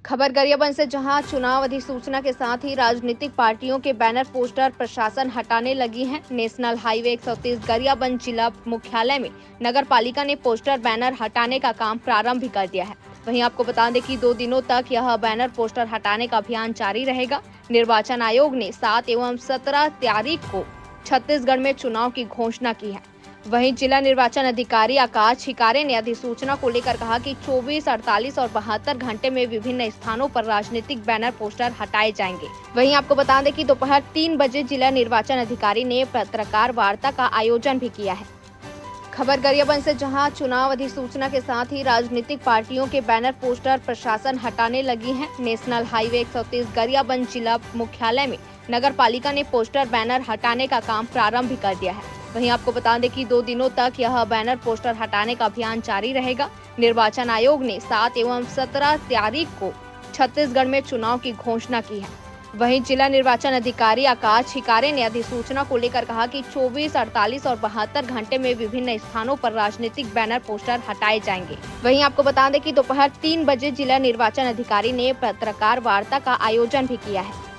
खबर गरियाबंद से, जहां चुनाव अधिसूचना के साथ ही राजनीतिक पार्टियों के बैनर पोस्टर प्रशासन हटाने लगी है। नेशनल हाईवे 130 गरियाबंद जिला मुख्यालय में नगर पालिका ने पोस्टर बैनर हटाने का काम प्रारंभ भी कर दिया है। वहीं आपको बता दें कि 2 दिनों तक यह बैनर पोस्टर हटाने का अभियान जारी रहेगा। निर्वाचन आयोग ने 7 एवं 17 तारीख को छत्तीसगढ़ में चुनाव की घोषणा की है। वहीं जिला निर्वाचन अधिकारी आकाश छिकारे ने अधिसूचना को लेकर कहा कि 24, 48 और 72 घंटे में विभिन्न स्थानों पर राजनीतिक बैनर पोस्टर हटाए जाएंगे। वहीं आपको बता दें कि दोपहर 3 बजे जिला निर्वाचन अधिकारी ने पत्रकार वार्ता का आयोजन भी किया है। खबर गरियाबंद से, जहां चुनाव अधिसूचना के साथ ही राजनीतिक पार्टियों के बैनर पोस्टर प्रशासन हटाने लगी है। नेशनल हाईवे 130 गरियाबंद जिला मुख्यालय में नगर पालिका ने पोस्टर बैनर हटाने का काम प्रारंभ भी कर दिया है। वहीं आपको बता दें कि 2 दिनों तक यह बैनर पोस्टर हटाने का अभियान जारी रहेगा। निर्वाचन आयोग ने 7 एवं 17 तारीख को छत्तीसगढ़ में चुनाव की घोषणा की है। वहीं जिला निर्वाचन अधिकारी आकाश छिकारे ने अधिसूचना को लेकर कहा कि 24, 48 और 72 घंटे में विभिन्न स्थानों पर राजनीतिक बैनर पोस्टर हटाए जाएंगे। वहीं आपको बता दें कि दोपहर 3 बजे जिला निर्वाचन अधिकारी ने पत्रकार वार्ता का आयोजन भी किया है।